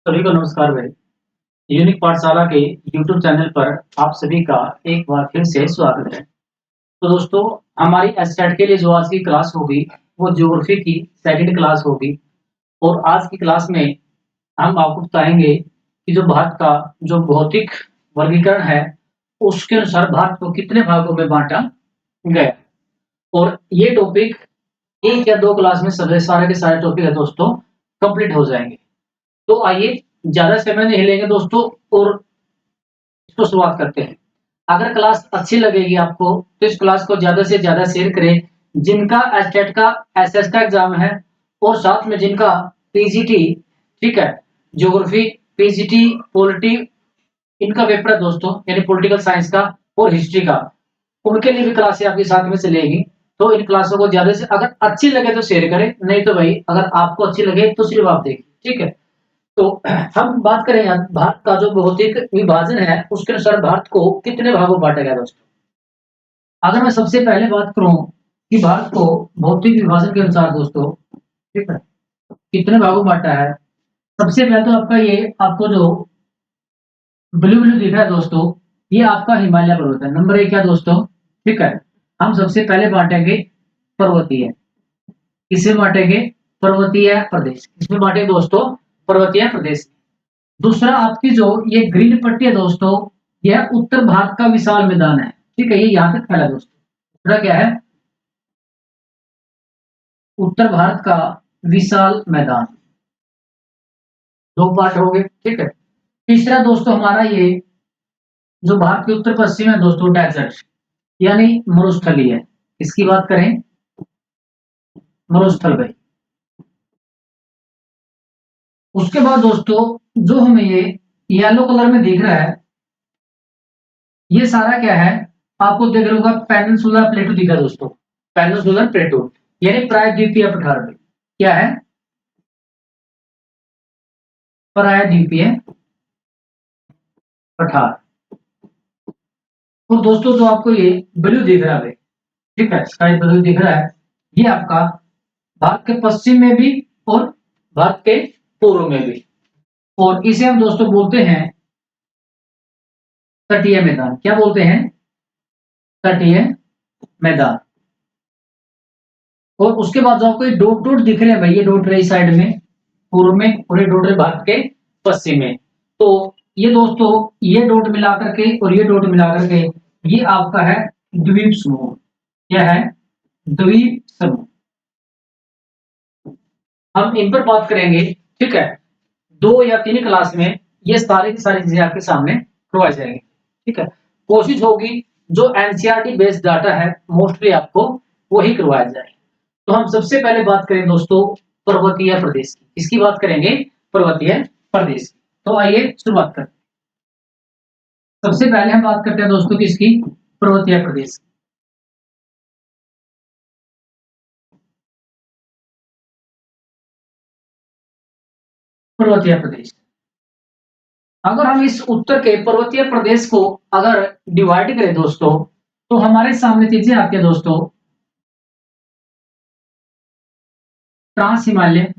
सभी को नमस्कार भाई। यूनिक पाठशाला के यूट्यूब चैनल पर आप सभी का एक बार फिर से स्वागत है। तो दोस्तों, हमारी एसटेट के लिए जो आज की क्लास होगी वो ज्योग्राफी की सेकंड क्लास होगी। और आज की क्लास में हम आपको बताएंगे कि जो भारत का जो भौतिक वर्गीकरण है उसके अनुसार भारत को कितने भागों में बांटा गया। और ये टॉपिक एक या दो क्लास में सारे के सारे टॉपिक है दोस्तों कंप्लीट हो जाएंगे। तो आइए, ज्यादा समय नहीं लेंगे दोस्तों और इसको शुरुआत करते हैं। अगर क्लास अच्छी लगेगी आपको तो इस क्लास को ज्यादा से ज्यादा शेयर करें। जिनका एसटेट का एसएस का एग्जाम है और साथ में जिनका पीजीटी, ठीक है, ज्योग्राफी, पीजीटी, पॉलिटी, इनका पेपर है दोस्तों, यानी पॉलिटिकल साइंस का और हिस्ट्री का, उनके लिए भी क्लासें आपके साथ में चलेगी। तो इन क्लासों को ज्यादा से अगर अच्छी लगे तो शेयर करें, नहीं तो भाई अगर आपको अच्छी लगे तो सिर्फ आप देखिए, ठीक है। तो हम बात करें यहाँ भारत का जो भौतिक विभाजन है उसके अनुसार भारत को कितने भागों में बांटा गया दोस्तों। अगर मैं सबसे पहले बात करूं कि भारत को भौतिक विभाजन के अनुसार दोस्तों, ठीक है, कितने भागों में बांटा है। सबसे पहले तो आपका ये आपको जो ब्लू ब्लू दिख रहा है दोस्तों, ये आपका हिमालय पर्वत है। नंबर एक है दोस्तों, ठीक है। हम सबसे पहले बांटेंगे पर्वतीय। किसमें बांटेंगे? पर्वतीय प्रदेश। किसमें बांटेंगे दोस्तों? पर्वतीय प्रदेश। दूसरा आपकी जो ये ग्रीन पट्टी है दोस्तों, यह उत्तर भारत का विशाल मैदान है, ठीक है, ये यहां तक फैला है दोस्तों। दूसरा क्या है? उत्तर भारत का विशाल मैदान। दो पार्ट हो गए, ठीक है। तीसरा दोस्तों हमारा ये जो भारत के उत्तर पश्चिम है दोस्तों, डेजर्ट यानी मरुस्थली है। इसकी बात करें, मरुस्थल भाई। उसके बाद दोस्तों जो हमें ये येलो कलर में दिख रहा है, ये सारा क्या है? आपको देख रहे होगा पेनिनसुलर प्लेटो दिखा दोस्तों। पेनिनसुलर प्लेटो यानी प्रायद्वीपीय पठार में क्या है? प्रायद्वीपीय पठार। और दोस्तों जो आपको ये ब्लू दिख रहा है, ठीक है, स्काई ब्लू दिख रहा है, ये आपका भारत के पश्चिम में भी और भारत के पूर्व में भी। और इसे हम दोस्तों बोलते हैं तटीय मैदान। क्या बोलते हैं? तटीय मैदान। और उसके बाद जो आपको ये डॉट डॉट दिख रहे हैं भाई, ये डॉट रही साइड में पूर्व में और ये डॉट रहे भारत के पश्चिम में। तो ये दोस्तों, ये डॉट मिला करके और ये डॉट मिला करके ये आपका है द्वीप समूह। क्या है? द्वीप समूह। हम इन पर बात करेंगे, ठीक है। दो या तीन क्लास में ये सारी की सारी चीजें आपके सामने करवाई जाएंगी, ठीक है। कोशिश होगी जो एनसीईआरटी बेस्ड डाटा है मोस्टली आपको वही करवाया जाए। तो हम सबसे पहले बात करें दोस्तों पर्वतीय प्रदेश की। किसकी बात करेंगे? पर्वतीय प्रदेश की। तो आइए शुरुआत करते हैं। सबसे पहले हम बात करते हैं दोस्तों किसकी? पर्वतीय प्रदेश। पर्वतीय प्रदेश। अगर हम इस उत्तर के पर्वतीय प्रदेश को अगर डिवाइड करें दोस्तों, तो हमारे सामने चीजें आती है दोस्तों, ट्रांस हिमालय,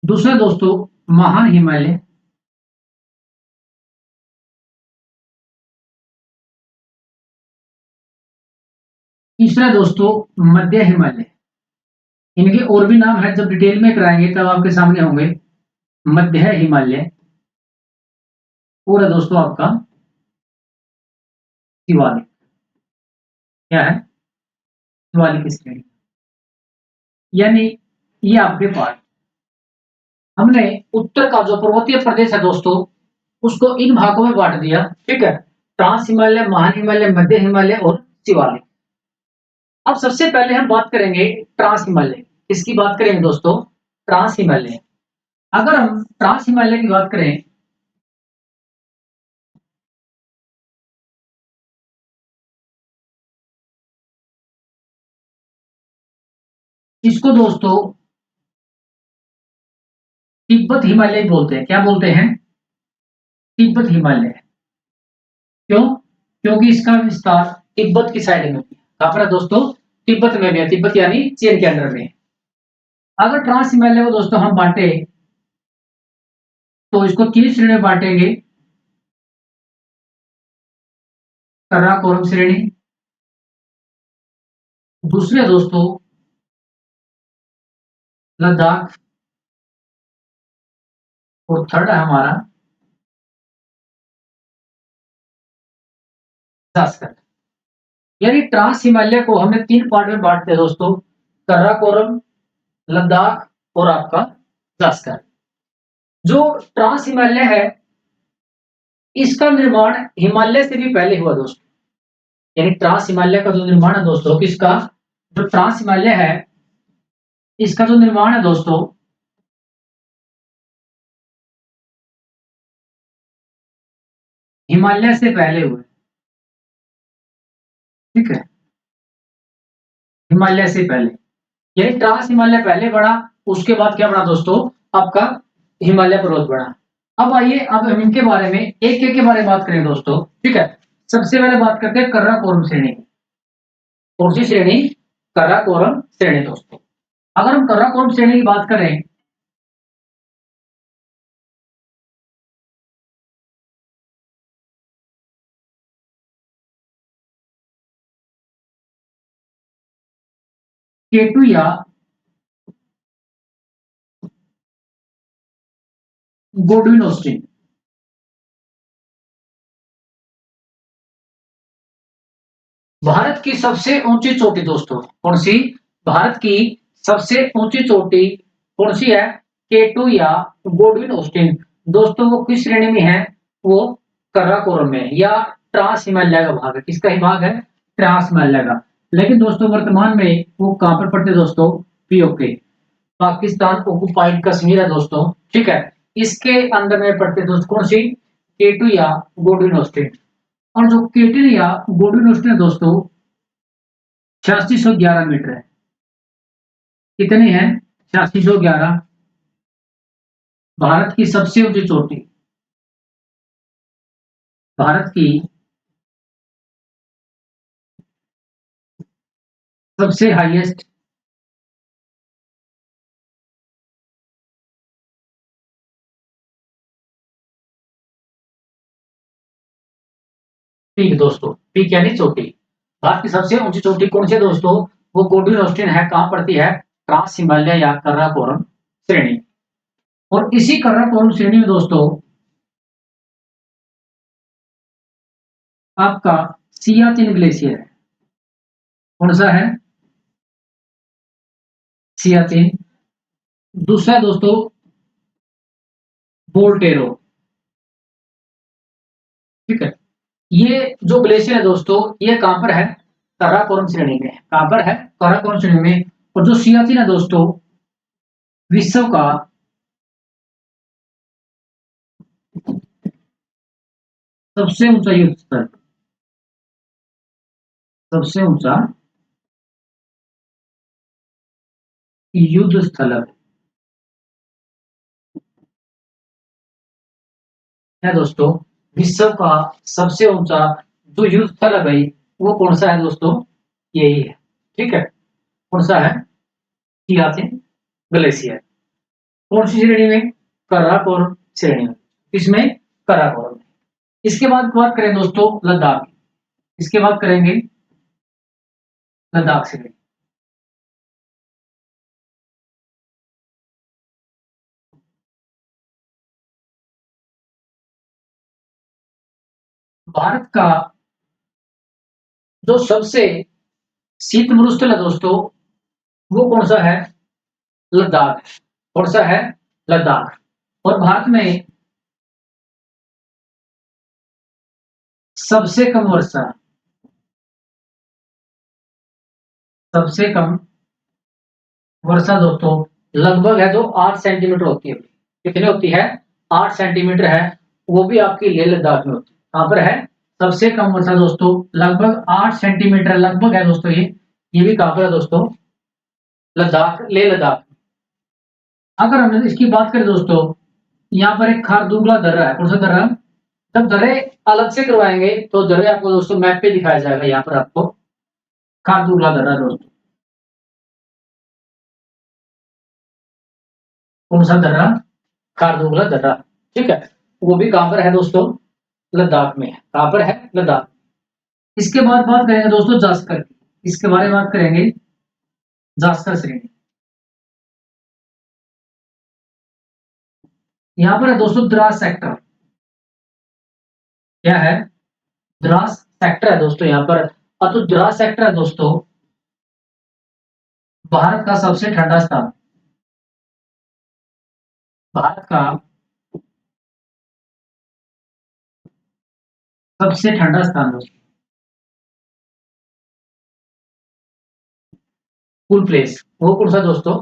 दूसरा दोस्तों महान हिमालय, तीसरा दोस्तों मध्य हिमालय। इनके और भी नाम है, जब डिटेल में कराएंगे तब आपके सामने होंगे। मध्य हिमालय। और है दोस्तों आपका शिवालिक। क्या है? शिवालिक श्रेणी। यानी ये आपके पास हमने उत्तर का जो पर्वतीय प्रदेश है दोस्तों उसको इन भागों में बांट दिया, ठीक है। ट्रांस हिमालय, महान हिमालय, मध्य हिमालय और शिवालिक। अब सबसे पहले हम बात करेंगे ट्रांस हिमालय। इसकी बात करेंगे दोस्तों, ट्रांस हिमालय। अगर हम ट्रांस हिमालय की बात करें, इसको दोस्तों तिब्बत हिमालय बोलते हैं। क्या बोलते हैं? तिब्बत हिमालय। क्यों? क्योंकि इसका विस्तार तिब्बत की साइड में कहां पर है दोस्तों? तिब्बत में भी है, तिब्बत यानी चीन के अंडर में है। अगर ट्रांस हिमालय को दोस्तों हम बांटे तो इसको 3 श्रेणी में बांटेंगे। काराकोरम श्रेणी, दूसरे दोस्तों लद्दाख, और थर्ड है हमारा जास्कर। यानी ट्रांस हिमालय को हमने 3 पार्ट में बांटते हैं दोस्तों, काराकोरम, लद्दाख और आपका जास्कर। जो ट्रांस हिमालय है इसका निर्माण हिमालय से भी पहले हुआ दोस्तों। यानी ट्रांस हिमालय का जो निर्माण है दोस्तों, किसका, जो ट्रांस हिमालय है इसका जो निर्माण है दोस्तों हिमालय से पहले हुआ है। ठीक है, हिमालय से पहले, यानी ट्रांस हिमालय पहले बढ़ा, उसके बाद क्या बढ़ा दोस्तों, आपका हिमालय पर्वत बढ़ा। अब आइए अब हम इनके बारे में एक एक के बारे में बात करें दोस्तों। ठीक है, सबसे पहले बात करते हैं काराकोरम श्रेणी की। कौन सी श्रेणी, काराकोरम श्रेणी दोस्तों। अगर हम काराकोरम श्रेणी की बात करें केटू या गोडविन ऑस्टिन, भारत की सबसे ऊंची चोटी दोस्तों, कौन सी, भारत की सबसे ऊंची चोटी कौन सी है, केटू या गोडविन ऑस्टिन। दोस्तों वो किस श्रेणी में है, वो काराकोरम में, या ट्रांस हिमालय का भाग है। किसका ही भाग है, ट्रांस हिमालय का। लेकिन दोस्तों वर्तमान में वो कहां पर पड़ते दोस्तों, पीओके, पाकिस्तान ऑक्युपाइड कश्मीर है दोस्तों। ठीक है, इसके अंदर में पड़ते दोस्तों कौन सी, केटू या गोडविन ऑस्टिन। और जो केटू या गोडविन ऑस्टिन है दोस्तों 8611 मीटर है। कितनी है, 8611। भारत की सबसे ऊंची चोटी, भारत की सबसे हाईएस्ट पीक दोस्तों, पीक यानी चोटी। भारत की सबसे ऊंची चोटी कौन सी है दोस्तों, वो गोडविन ऑस्टिन है। कहां पड़ती है, ट्रांस हिमालय या काराकोरम श्रेणी। और इसी काराकोरम श्रेणी में दोस्तों आपका सियाचिन ग्लेशियर है। कौन सा है, सियाचिन। दूसरा दोस्तों बोल्टेरो। ठीक है, ये जो ग्लेशियर है दोस्तों ये कहां पर है, काराकोरम श्रेणी में। कहां पर है, काराकोरम श्रेणी में। और जो सियाचिन है दोस्तों विश्व का सबसे ऊंचा युद्ध स्थल, सबसे ऊंचा युद्ध स्थल है दोस्तों। विश्व का सबसे ऊंचा जो युद्ध स्थल है भाई, वो कौन सा है दोस्तों, यही है। ठीक है, कौन सा है, सियाचिन ग्लेशियर। कौन सी श्रेणी में, काराकोरम श्रेणी में। इसमें काराकोरम। इसके बाद बात करें दोस्तों लद्दाख की। इसके बाद करेंगे लद्दाख श्रेणी। भारत का जो सबसे शीत मरुस्थल है दोस्तों वो कौन सा है, लद्दाख। कौन सा है, लद्दाख। और भारत में सबसे कम वर्षा, सबसे कम वर्षा दोस्तों लगभग है जो 8 सेंटीमीटर होती है। कितनी होती है, 8 सेंटीमीटर है। वो भी आपकी लेह लद्दाख में होती है। कहां पर है, सबसे कम वर्षा दोस्तों लगभग 8 सेंटीमीटर लगभग है दोस्तों। ये भी कहां पर है दोस्तों, लद्दाख, लेह लद्दाख। अगर हम इसकी बात करें दोस्तों, यहाँ पर एक खारदुंगला दर्रा है। कौन सा दर्रा, जब दर्रे अलग से करवाएंगे तो दर्रे आपको दोस्तों मैप पे दिखाया जाएगा। यहाँ पर आपको खारदुंगला दर्रा दोस्तों, कौन सा दर्रा? खारदुगला दर्रा। ठीक है, वो भी कहां पर है दोस्तों? लद्दाख में है। कहां पर है? लद्दाख। इसके बाद बात करेंगे दोस्तों जास्कर की। इसके बारे में बात करेंगे जास्कर श्रेणी। यहां पर है दोस्तों द्रास सेक्टर। क्या है? द्रास सेक्टर है दोस्तों यहां पर। और तो द्रास सेक्टर है दोस्तों भारत का सबसे ठंडा स्थान। भारत का सबसे ठंडा स्थान दोस्तों, कूल प्लेस, वो कौन सा दोस्तों?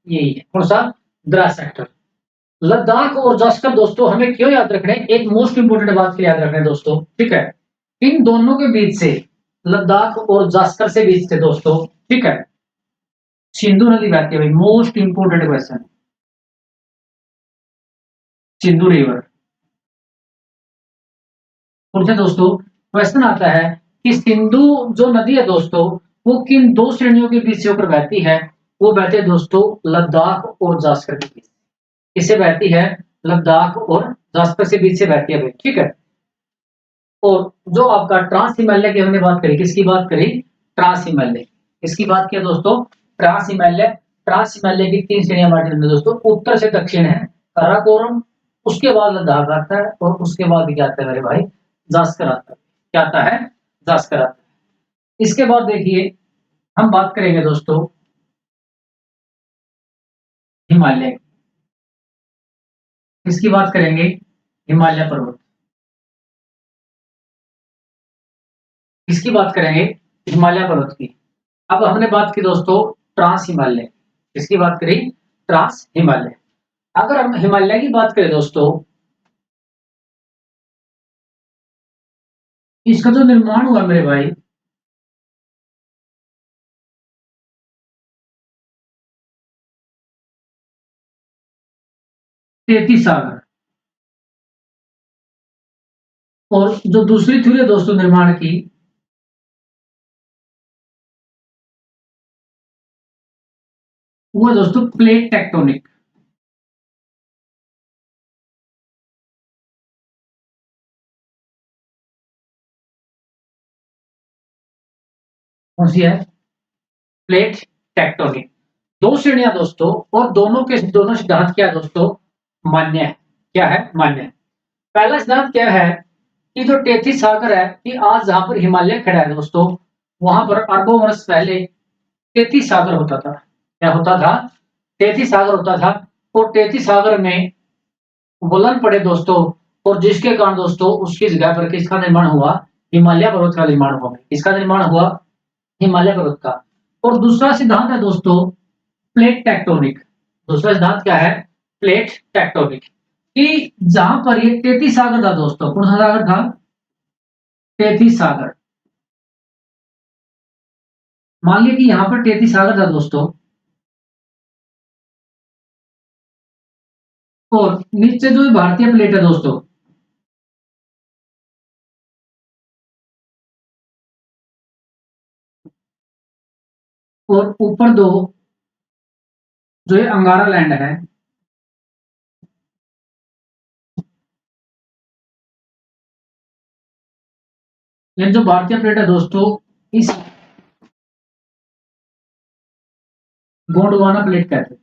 यही है। कौन सा? द्रास सेक्टर। लद्दाख और जास्कर दोस्तों हमें क्यों याद रखने? एक मोस्ट इंपोर्टेंट बात के लिए याद रखने दोस्तों, ठीक है। इन दोनों के बीच से, लद्दाख और जास्कर से बीच से दोस्तों, ठीक है, सिंधु नदी बहती है भाई। Most important question, Sindhu river. पूछे दोस्तों, क्वेश्चन आता है कि सिंधु जो नदी है दोस्तों, वो किन दो श्रेणियों के बीच से होकर बहती है? वो बहते हैं दोस्तों लद्दाख और जास्कर के बीच। किससे बहती है? लद्दाख और जास्कर से बीच से बहती है भाई, ठीक है। और जो आपका ट्रांस हिमालय की हमने बात करी, किसकी बात करी? ट्रांस हिमालय। किसकी बात किया दोस्तों? ट्रांस हिमालय। ट्रांस हिमालय की तीन श्रेणियां बांटी हमने दोस्तों, उत्तर से दक्षिण है काराकोरम, उसके बाद लद्दाख आता है, और उसके बाद क्या आता है मेरे भाई? जास्कर आता है। क्या आता है? जास्कर आता है। इसके बाद देखिए, हम बात करेंगे दोस्तों हिमालय। किसकी बात करेंगे? हिमालय पर्वत। किसकी बात करेंगे? हिमालय पर्वत की। अब हमने बात की दोस्तों ट्रांस हिमालय। किसकी बात करी? ट्रांस हिमालय। अगर हम हिमालय की बात करें दोस्तों, इसका जो निर्माण हुआ मेरे भाई, तैतीस सागर। और जो दूसरी थ्योरी है दोस्तों निर्माण की, वो है दोस्तों प्लेट टेक्टोनिक। कौन सी है? Plate tectonic. दो श्रेणियां दोस्तों, और दोनों के दोनों सिद्धांत क्या है दोस्तों? मान्य है। क्या है? मान्य है। पहला सिद्धांत क्या है कि जो तैतीस सागर है, कि आज जहां पर हिमालय खड़ा है दोस्तों, वहां पर अरबों वर्ष पहले तैतीस सागर होता था। क्या होता था? तैतीस सागर होता था। और तैतीस सागर में वलन पड़े दोस्तों, और जिसके कारण दोस्तों उसकी जगह पर किसका निर्माण हुआ? हिमालय पर्वत का निर्माण हुआ। किसका निर्माण हुआ? हिमालय पर्वत का। और दूसरा सिद्धांत है दोस्तों प्लेट टेक्टोनिक। दूसरा सिद्धांत क्या है? Plate tectonic. कि जहां पर ये तैतीस सागर था दोस्तों, कौन सा सागर था? तैतीस सागर। मान लिया कि यहां पर तैतीस सागर था दोस्तों, और नीचे जो भारतीय प्लेट है दोस्तों, और ऊपर दो जो ये अंगारा लैंड है, ये जो भारतीय प्लेट है दोस्तों, इस गोंडवाना प्लेट कहते हैं।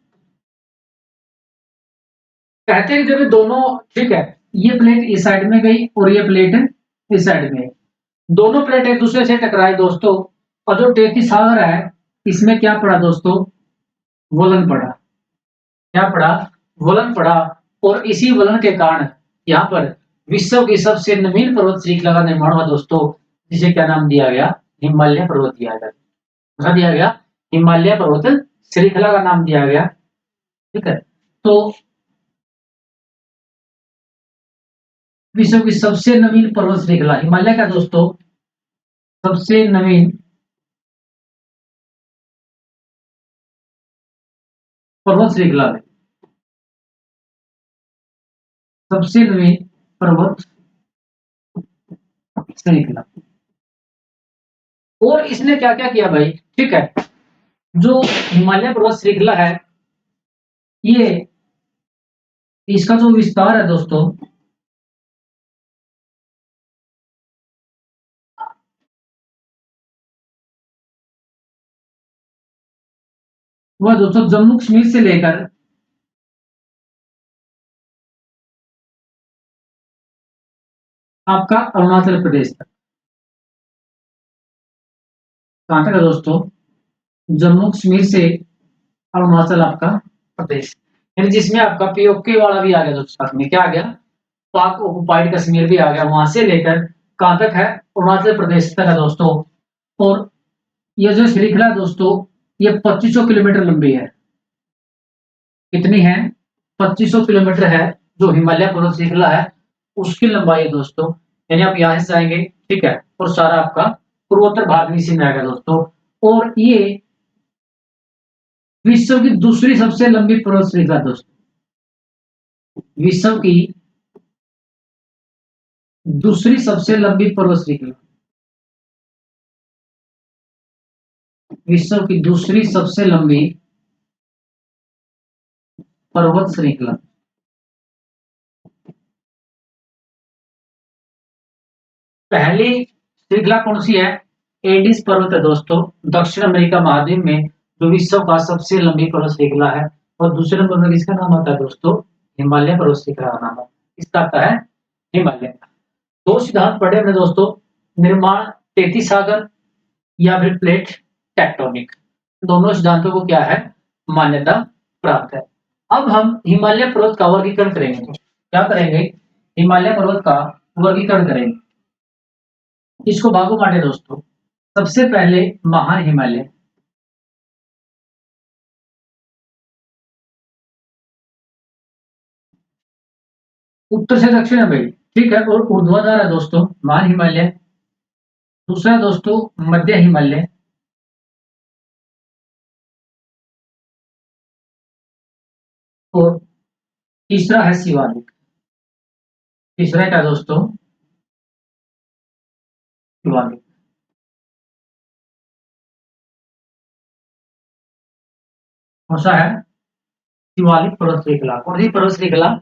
कहते हैं जब ये दोनों, ठीक है, ये प्लेट इस साइड में गई और ये प्लेट इस साइड में, दोनों प्लेट एक दूसरे से टकराए दोस्तों, और जो तैतीस सागर है, इसमें क्या पड़ा दोस्तों? वलन पड़ा। क्या पड़ा? वलन पड़ा। और इसी वलन के कारण यहाँ पर विश्व की सबसे नवीन पर्वत श्रृंखला का निर्माण हुआ दोस्तों, जिसे क्या नाम दिया गया? हिमालय पर्वत दिया गया। क्या दिया गया? हिमालय पर्वत श्रृंखला का नाम दिया गया। ठीक है। तो विश्व की सबसे नवीन पर्वत श्रृंखला हिमालय का दोस्तों, सबसे नवीन पर्वत श्रृंखला है। सबसे नवीन पर्वत श्रृंखला। और इसने क्या क्या किया भाई? ठीक है, जो हिमालय पर्वत श्रृंखला है, ये इसका जो विस्तार है दोस्तों, वह दोस्तों जम्मू कश्मीर से लेकर आपका अरुणाचल प्रदेश तक। कहां तक है दोस्तों? जम्मू कश्मीर से अरुणाचल आपका प्रदेश, यानी जिसमें आपका पीओके वाला भी आ गया दोस्तों, साथ में क्या आ गया, पाक ऑक्युपाइड कश्मीर भी आ गया, वहां से लेकर कहां तक है, अरुणाचल प्रदेश तक है दोस्तों। और ये जो श्रृंखला है दोस्तों, ये 2500 किलोमीटर लंबी है। कितनी है? 2500 किलोमीटर है जो हिमालय पर्वत श्रृंखला है, उसकी लंबाई है दोस्तों। यानी आप यहां से जाएंगे, ठीक है, और सारा आपका पूर्वोत्तर भारत में इसी में आएगा दोस्तों। और ये विश्व की दूसरी सबसे लंबी पर्वत श्रृंखला दोस्तों, विश्व की दूसरी सबसे लंबी पर्वत श्रृंखला, विश्व की दूसरी सबसे लंबी पर्वत श्रृंखला। पहली श्रृंखला कौन सी है? एंडीज पर्वत है दोस्तों, दक्षिण अमेरिका महाद्वीप में जो विश्व का सबसे लंबी पर्वत श्रृंखला है। और दूसरे नंबर में किसका नाम आता है दोस्तों? हिमालय पर्वत श्रृंखला का नाम है, इसका आता है हिमालय। दो सिद्धांत पढ़े हमने दोस्तों, निर्माण 33 सागर या फिर प्लेट टेक्टोनिक, दोनों सिद्धांतों को क्या है, मान्यता प्राप्त है। अब हम हिमालय पर्वत का वर्गीकरण करेंगे। क्या करेंगे? हिमालय पर्वत का वर्गीकरण करेंगे। इसको भागों बांटे दोस्तों। सबसे पहले महान हिमालय, उत्तर से दक्षिण है भाई, ठीक है, और ऊर्ध्वाधर है दोस्तों महान हिमालय। दूसरा दोस्तों मध्य हिमालय, और तीसरा है शिवालिक। तीसरा क्या दोस्तों? शिवालिक। कौन सा है? शिवालिक पर्वत श्रृंखला। कौन सी पर्वत श्रृंखला?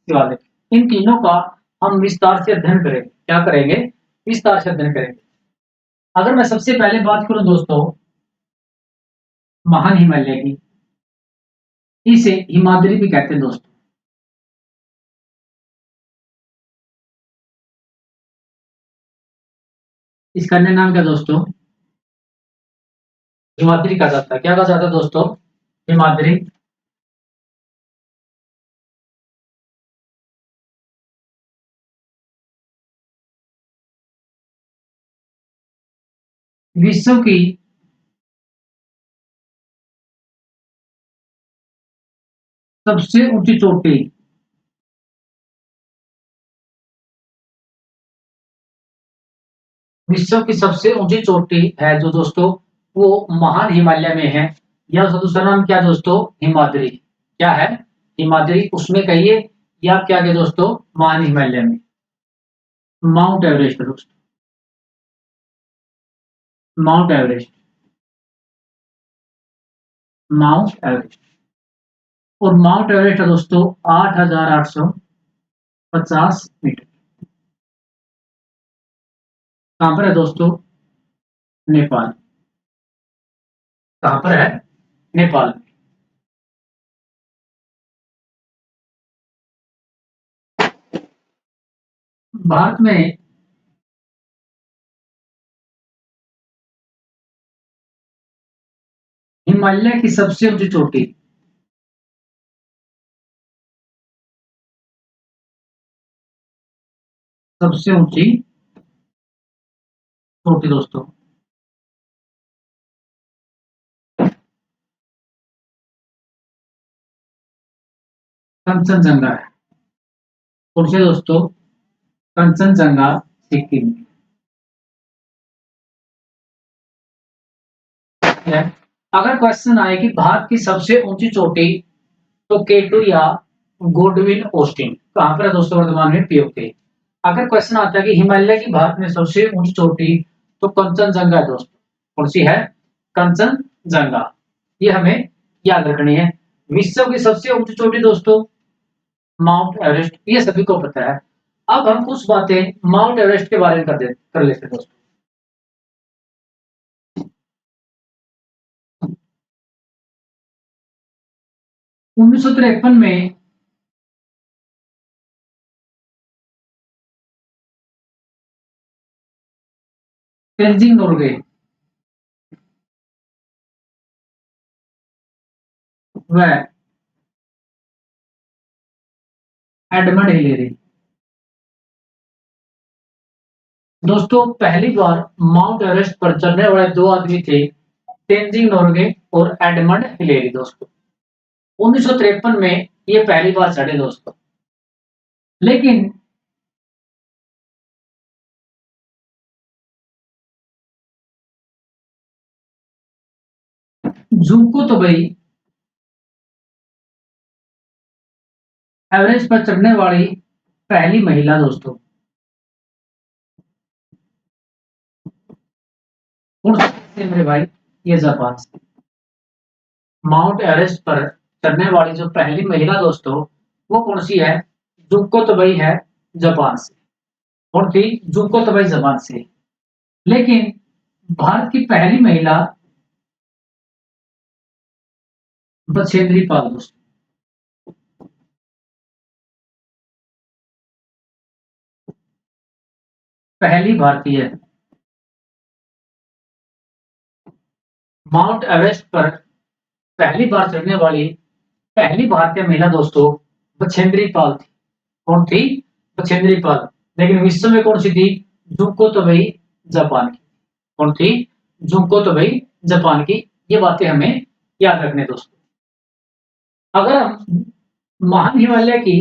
शिवालिक। इन तीनों का हम विस्तार से अध्ययन करेंगे। क्या करेंगे? विस्तार से अध्ययन करेंगे। अगर मैं सबसे पहले बात करूं दोस्तों महान हिमालय की, इसे हिमाद्री भी कहते हैं दोस्तों। इसका अन्य नाम क्या दोस्तों? हिमाद्री कहा जाता है। क्या कहा जाता है दोस्तों? हिमाद्री। विश्व की सबसे ऊंची चोटी, विश्व की सबसे ऊंची चोटी है जो दोस्तों, वो महान हिमालय में है। या उसका दूसरा नाम क्या दोस्तों? हिमाद्री। क्या है? हिमाद्री। उसमें कहिए या क्या क्या दोस्तों, महान हिमालय में माउंट एवरेस्ट है दोस्तों, माउंट एवरेस्ट, माउंट एवरेस्ट। और माउंट एवरेस्ट है दोस्तों 8,850 मीटर। कहां पर है दोस्तों? नेपाल। कहां पर है? नेपाल। भारत में हिमालय की सबसे ऊंची चोटी, सबसे ऊंची चोटी दोस्तों, कंचनजंगा है। कौन से दोस्तों? कंचनजंगा, सिक्किम। है। अगर क्वेश्चन आए कि भारत की सबसे ऊंची चोटी, तो केटू या गोडविन ऑस्टिन कहां पर है दोस्तों? वर्तमान में पीओके। अगर क्वेश्चन आता है कि हिमालय की भारत में सबसे ऊंची चोटी, तो कंचनजंगा है दोस्तों। कौन सी है? कंचनजंगा। ये हमें याद रखनी है। विश्व की सबसे ऊंची चोटी दोस्तों माउंट एवरेस्ट, ये सभी को पता है। अब हम कुछ बातें माउंट एवरेस्ट के बारे में कर लेते हैं दोस्तों। 1953 में तेंजिंग नोर्गे व एडमंड हिलेरी दोस्तों पहली बार माउंट एवरेस्ट पर चढ़ने वाले दो आदमी थे, तेंजिंग नोर्गे और एडमंड हिलेरी दोस्तों। 1953 में ये पहली बार चढ़े दोस्तों। लेकिन जुको तबई एवरेस्ट पर चढ़ने वाली पहली महिला दोस्तों। कौन सी मेरे भाई? ये जापान से। माउंट एवरेस्ट पर चढ़ने वाली जो पहली महिला दोस्तों, वो कौन सी है? जुको तबई है, जापान से। कौन थी? जुको तबई जापान से। लेकिन भारत की पहली महिला बछेंद्री पाल दोस्तों। पहली भारतीय माउंट एवरेस्ट पर पहली बार चढ़ने वाली पहली भारतीय महिला दोस्तों बछेंद्री पाल थी। कौन थी? बछेंद्री पाल। लेकिन विश्व में कौन सी थी? जुको तबई जापान की। कौन थी? जुको तबई जापान की। ये बातें हमें याद रखने दोस्तों। अगर हम महान हिमालय की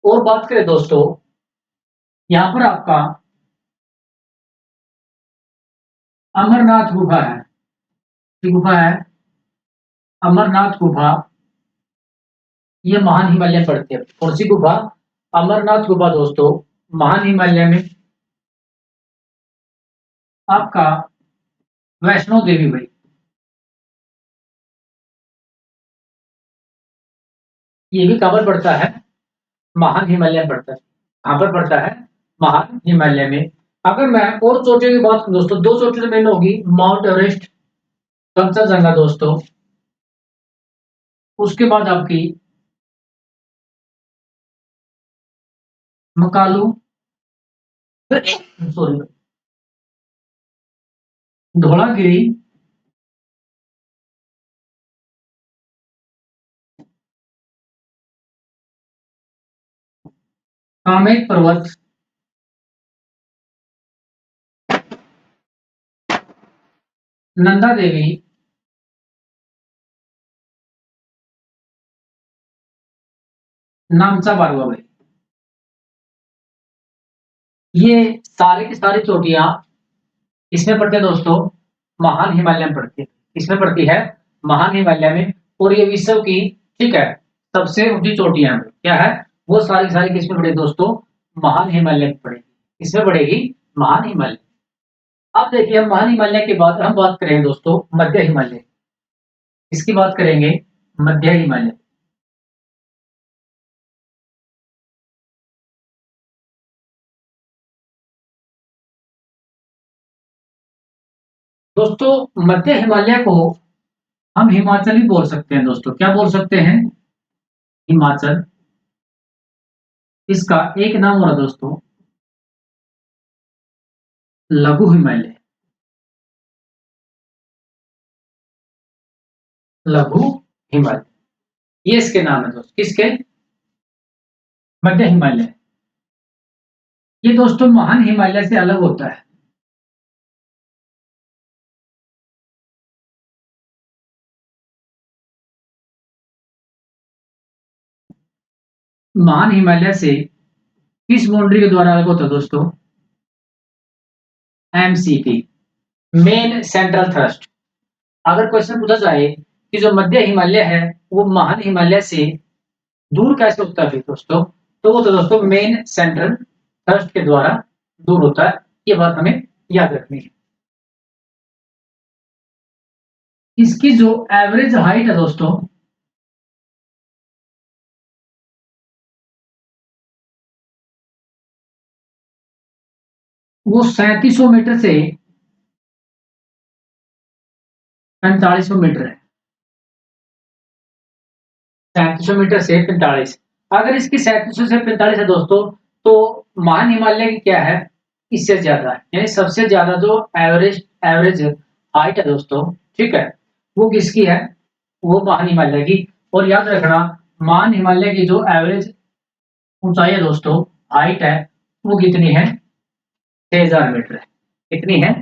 और बात करें दोस्तों, यहाँ पर आपका अमरनाथ गुफा है। गुफा है अमरनाथ गुफा, ये महान हिमालय में पड़ती है। कौन सी गुफा? अमरनाथ गुफा दोस्तों, महान हिमालय में आपका वैष्णो देवी भाई, ये भी कहाँ पर पड़ता है? महान हिमालय में पड़ता है। कहाँ पर पड़ता है? महान हिमालय में। अगर मैं और चोटियों की बात करूं दोस्तों, दो चोटी तो मेन होगी, माउंट एवरेस्ट, कंचनजंगा दोस्तों। उसके बाद आपकी मकालू, सॉरी, धौलागिरी, कामेट पर्वत, नंदा देवी, नामचा बारवा भाई। ये सारी की सारी चोटियां इसमें पड़ते हैं दोस्तों, महान हिमालय में पड़ती है। इसमें पड़ती है महान हिमालय में। और ये विश्व की, ठीक है, सबसे ऊंची चोटियां क्या है? वो सारी सारी किसमें पड़ेगी दोस्तों? महान हिमालय में पड़ेगी। इसमें पड़ेगी महान हिमालय। अब देखिए, हम महान हिमालय के बाद हम बात करेंगे दोस्तों मध्य हिमालय। इसकी बात करेंगे मध्य हिमालय। दोस्तों मध्य हिमालय को हम हिमाचल भी बोल सकते हैं दोस्तों। क्या बोल सकते हैं? हिमाचल। इसका एक नाम हो रहा दोस्तों लघु हिमालय। लघु हिमालय, ये इसके नाम है दोस्तों। किसके? मध्य हिमालय। ये दोस्तों महान हिमालय से अलग होता है। महान हिमालय से किस बाउंड्री के द्वारा अलग होता है दोस्तों? MCP, main central thrust. अगर क्वेश्चन पूछा जाए कि जो मध्य हिमालय है वो महान हिमालय से दूर कैसे होता है दोस्तों, तो वो तो दोस्तों मेन सेंट्रल थ्रस्ट के द्वारा दूर होता है। ये बात हमें याद रखनी है। इसकी जो एवरेज हाइट है दोस्तों, वो 3700 मीटर से 4500 मीटर है। 3700 मीटर से 45। अगर इसकी 3700 से 45 है दोस्तों, तो महान हिमालय की क्या है, इससे ज्यादा है। यानी सबसे ज्यादा जो एवरेज एवरेज हाइट है दोस्तों, ठीक है, वो किसकी है, वो महान हिमालय की। और याद रखना, महान हिमालय की जो एवरेज ऊंचाई है दोस्तों, हाइट है, वो कितनी है, 6000 मीटर है। कितनी है,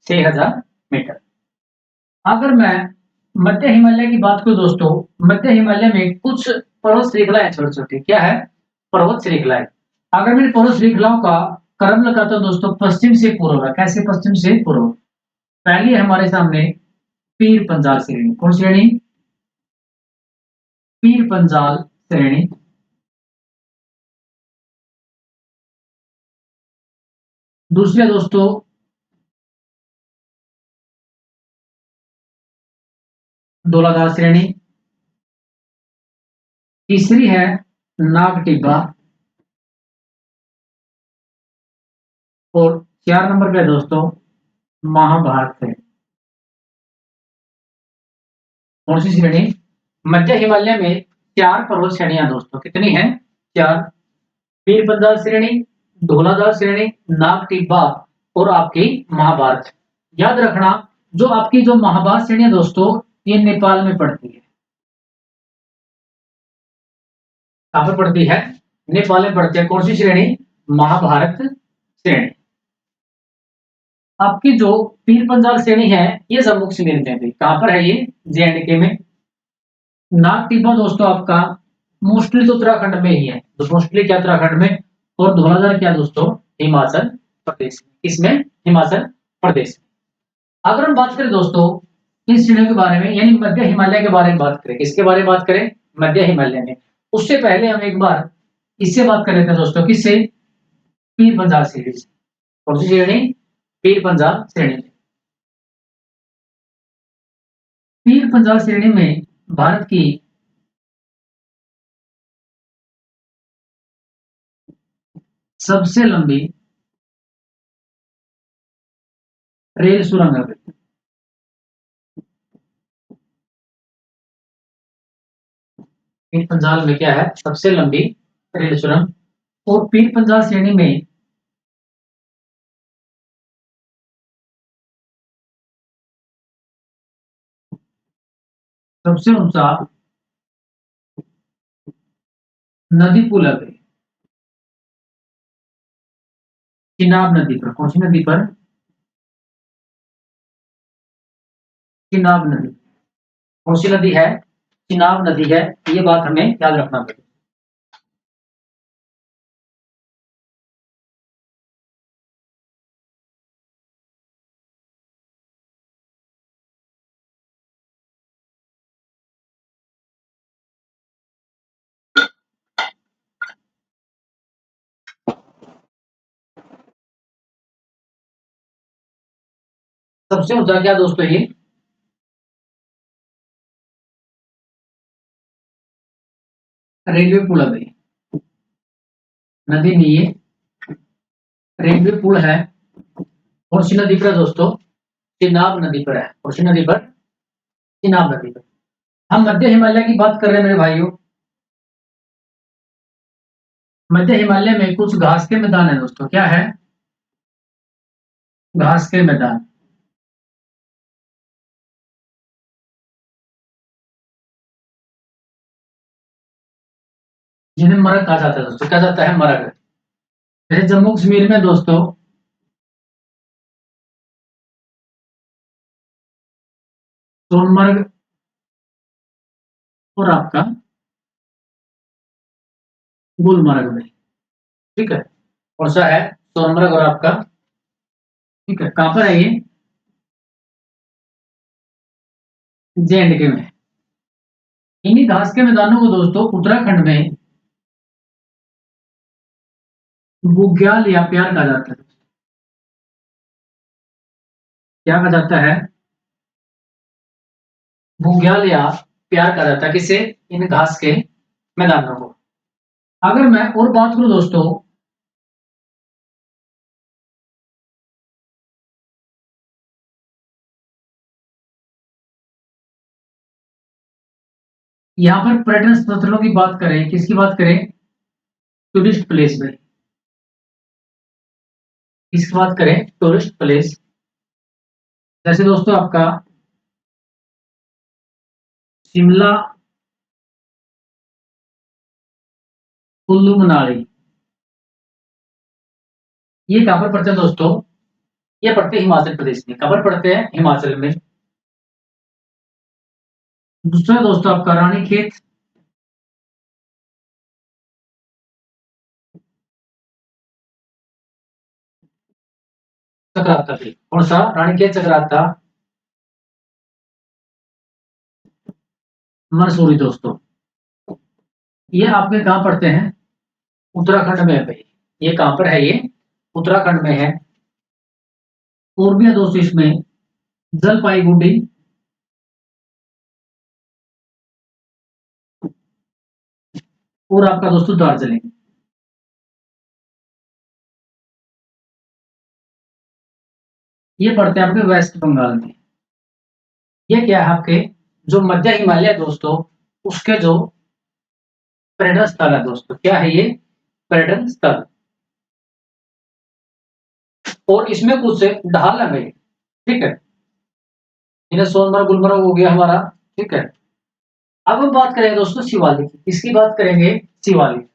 6000 मीटर। अगर मैं मध्य हिमालय की बात करूं दोस्तों, मध्य हिमालय में कुछ पर्वत श्रृंखला है, छोटे छोटे, क्या है, पर्वत श्रृंखलाएं। अगर मैं पर्वत श्रृंखलाओं का क्रम लगाता हूं दोस्तों, पश्चिम से पूर्व है। कैसे पश्चिम से पूर्व, पहली है हमारे सामने पीर पंजाल श्रेणी। कौन श्रेणी, पीर पंजाल श्रेणी। दूसरी है दोस्तों धौलाधार श्रेणी। तीसरी है नाग टिब्बा। और 4 नंबर पे है दोस्तों महाभारत श्रेणी। कौन सी श्रेणी, मध्य हिमालय में 4 पर्वत श्रेणियां दोस्तों, कितनी है, 4। पीर पंजाल श्रेणी, धौलाधार श्रेणी, नाग टिब्बा और आपकी महाभारत। याद रखना, जो आपकी जो महाभारत श्रेणी है दोस्तों, ये नेपाल में पड़ती है। कहां पर पड़ती है, नेपाल में पड़ती है। कौन सी श्रेणी, महाभारत श्रेणी। आपकी जो पीर पंजाल श्रेणी है, ये जम्मू कश्मीर में भी, कहां पर है ये, JNK में। नाग टिब्बा दोस्तों आपका मोस्टली तो उत्तराखंड में ही है, तो मोस्टली क्या उत्तराखंड में। और धौलाधार क्या दोस्तों, हिमाचल प्रदेश में। इसमें हिमाचल प्रदेश में। अगर हम बात करें दोस्तों इन श्रेणियों के बारे में, यानी मध्य हिमालय के बारे में बात करें, किसके बारे में बात करें, मध्य हिमालय में, उससे पहले हम एक बार इससे बात कर लेते हैं दोस्तों, किससे, पीर पंजाल श्रेणी से। कौन सी श्रेणी, पीर पंजाल श्रेणी। पीर पंजाल श्रेणी में भारत की सबसे लंबी रेल सुरंग है। पीर पंजाल में क्या है, सबसे लंबी रेल सुरंग। और पीर पंजाल श्रेणी में सबसे ऊंचा नदी पुल है चिनाब नदी पर। कौन सी नदी पर, चिनाब नदी। कौन सी नदी है, चिनाब नदी है। ये बात हमें याद रखना पड़ेगा। सबसे ऊंचा क्या दोस्तों, ये रेलवे पुल है, नदी नहीं है, रेलवे पुल है। कौन सी नदी पर है दोस्तों, चिनाब नदी पर है। कौन सी नदी पर, चिनाब नदी पर। हम मध्य हिमालय की बात कर रहे हैं मेरे भाइयों। मध्य हिमालय में कुछ घास के मैदान है दोस्तों, क्या है, घास के मैदान। जिन्हें मरग कहा जाता है दोस्तों, क्या जाता है, मरग। जैसे जम्मू कश्मीर में दोस्तों सोनमर्ग और आपका गुलमर्ग में, ठीक है। कौन सा है, सोनमर्ग और आपका, ठीक है, कहां पर है ये, JNK में। इन्हीं घास के मैदानों को दोस्तों उत्तराखंड में बुग्याल या प्यार कहा जाता है। क्या कहा जाता है, बुग्याल या प्यार कहा जाता है, किसे, इन घास के मैदानों को। अगर मैं और बात करूं दोस्तों यहाँ पर पर्यटन स्थलों की बात करें, किसकी बात करें? टूरिस्ट प्लेस में। किसकी बात करें? Tourist place. जैसे दोस्तों आपका शिमला, कुल्लू मनाली, ये कहाँ पर पड़ते हैं दोस्तों? ये पड़ते हैं हिमाचल प्रदेश में। कहाँ पर पड़ते हैं? हिमाचल में। दूसरा दोस्तों आपका रानीखेत, चक्राता भी। कौन सा? रानीखेत, चक्राता, मसूरी दोस्तों। ये आपके कहाँ पड़ते हैं? उत्तराखंड में है भाई। ये कहाँ पर है? ये उत्तराखंड में है। और भी है दोस्तों इसमें जलपाईगुड़ी, और आपका दोस्तों दार्जिलिंग। ये पड़ते हैं आपके वेस्ट बंगाल में। ये क्या है आपके जो मध्य हिमालय दोस्तों, उसके जो पर्यटन स्थल है दोस्तों। क्या है ये? पर्यटन स्थल। और इसमें कुछ ढाल है भाई, ठीक है। इन्हें सोनमर्ग, गुलमर्ग हो गया हमारा, ठीक है। अब हम बात करेंगे दोस्तों शिवालिक की। इसकी बात करेंगे, शिवालिक।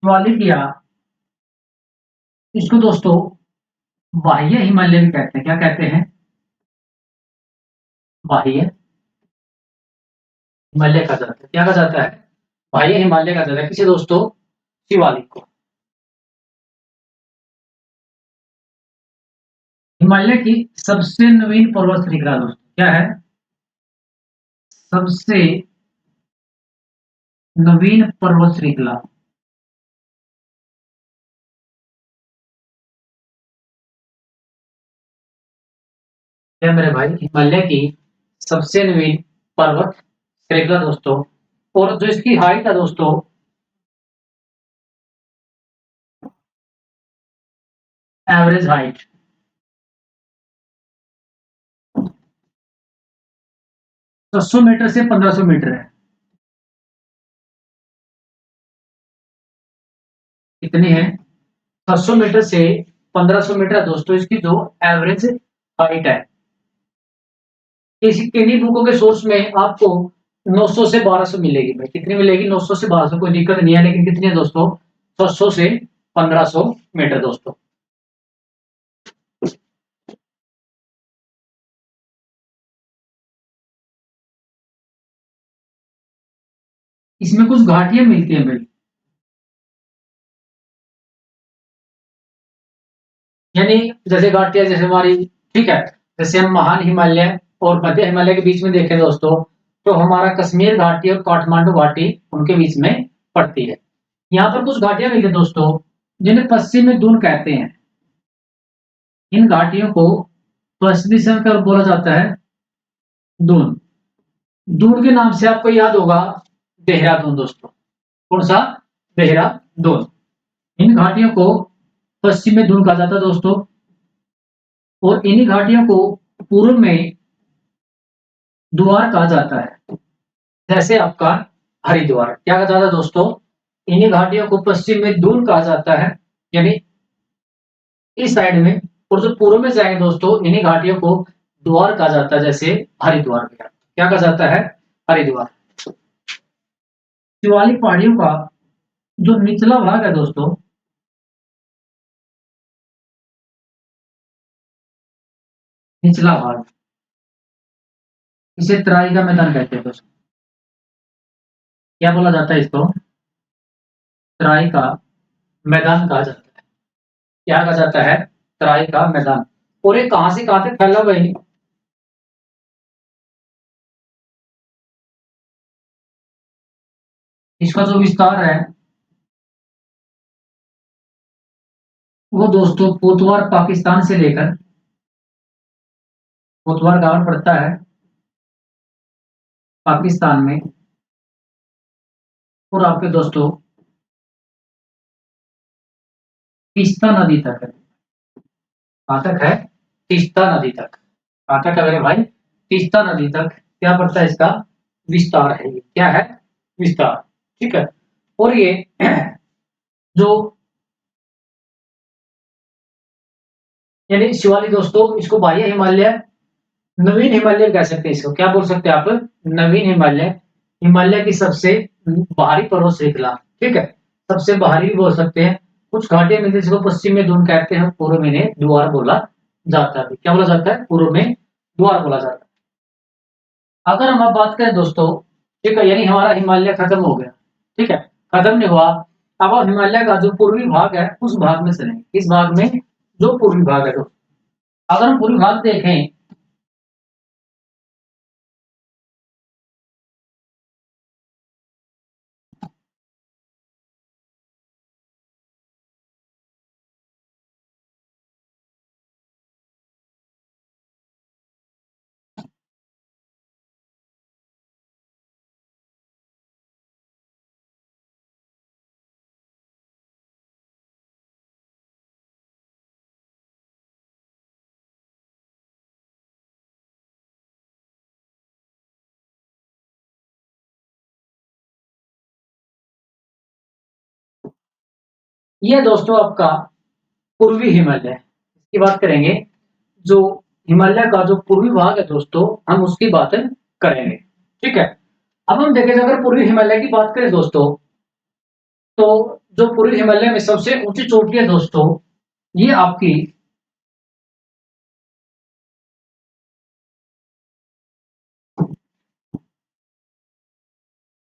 शिवालिक या इसको दोस्तों बाह्य हिमालय भी कहते हैं। क्या कहते हैं? बाह्य हिमालय कहा जाता है। क्या कहा जाता है? बाह्य हिमालय कहा जाता है। किसे दोस्तों? शिवालिक को। हिमालय की सबसे नवीन पर्वत श्रृंखला दोस्तों क्या है? सबसे नवीन पर्वत श्रृंखला। क्या मेरे भाई? हिमालय की सबसे नवीन पर्वत श्रृंखला दोस्तों। और जो इसकी हाइट है दोस्तों, एवरेज हाइट 600 मीटर से 1500 मीटर है। कितनी है? 600 मीटर से 1500 मीटर है दोस्तों इसकी जो एवरेज हाइट है। इसी किन्हीं बुकों के सोर्स में आपको 900 से 1200 मिलेगी भाई। कितनी मिलेगी? 900 से 1200, कोई दिक्कत नहीं है। लेकिन कितनी है दोस्तों? 600 से 1500 मीटर दोस्तों। इसमें कुछ घाटियां मिलती हैं भाई। यानी जैसे घाटियां, जैसे हमारी, ठीक है। जैसे हम महान हिमालय और मध्य हिमालय के बीच में देखें दोस्तों, तो हमारा कश्मीर घाटी और काठमांडू घाटी उनके बीच में पड़ती है। यहाँ पर कुछ घाटियां मिलती हैं दोस्तों, जिन्हें पश्चिमी दून कहते हैं। इन घाटियों को पश्चिमी समय पर बोला जाता है दून। दून के नाम से आपको याद होगा देहरादून दोस्तों। कौन सा? देहरादून। इन घाटियों को पश्चिमी दून कहा जाता है दोस्तों। और इन्हीं घाटियों को पूर्व में द्वार कहा जाता है। जैसे आपका हरिद्वार। क्या कहा जाता है दोस्तों? इन्हीं घाटियों को पश्चिम में दून कहा जाता है, यानी इस साइड में। और जो पूर्व में जाएंगे दोस्तों, इन्हीं घाटियों को द्वार कहा जाता है। जैसे हरिद्वार गया, क्या कहा जाता है? हरिद्वार। शिवालिक पहाड़ियों का जो निचला भाग है दोस्तों, निचला भाग, इसे तराई का मैदान कहते हैं दोस्तों। क्या बोला जाता है इसको? तराई का मैदान कहा जाता है। क्या कहा जाता है? तराई का मैदान। और ये कहां से कहां तक फैला हुआ है? इसका जो विस्तार है वो दोस्तों कोतवार पाकिस्तान से लेकर, कोतवार गांव पड़ता है पाकिस्तान में, और आपके दोस्तों तीस्ता नदी तक है। कहाँ तक है? तीस्ता नदी तक। कहाँ तक है मेरे भाई? तीस्ता नदी तक क्या पड़ता है? इसका विस्तार है। ये क्या है? विस्तार। ठीक है। और ये जो यानी शिवालिक दोस्तों, इसको बाह्य हिमालय, नवीन हिमालय कह सकते हैं। इसको क्या बोल सकते हैं आप? नवीन हिमालय। हिमालय की सबसे बाहरी पर्वत श्रृंखला। ठीक है। सबसे बाहरी भी बोल सकते हैं। कुछ घाटियां मिलती है जिसको पश्चिम में दून कहते हैं, पूर्व में इन्हें द्वार बोला जाता है। क्या बोला जाता है? पूर्व में द्वार बोला जाता है। अगर हम अब बात करें दोस्तों, ठीक है, यानी हमारा हिमालय खत्म हो गया। ठीक है। खत्म नहीं हुआ। अब हम हिमालय का जो पूर्वी भाग है उस भाग में चलेंगे। इस भाग में जो पूर्वी भाग है, तो अगर हम पूर्वी भाग देखें, ये दोस्तों आपका पूर्वी हिमालय, इसकी बात करेंगे। जो हिमालय का जो पूर्वी भाग है दोस्तों, हम उसकी बात करेंगे। ठीक है। अब हम देखें, अगर पूर्वी हिमालय की बात करें दोस्तों, तो जो पूर्वी हिमालय में सबसे ऊंची चोटी है दोस्तों, ये आपकी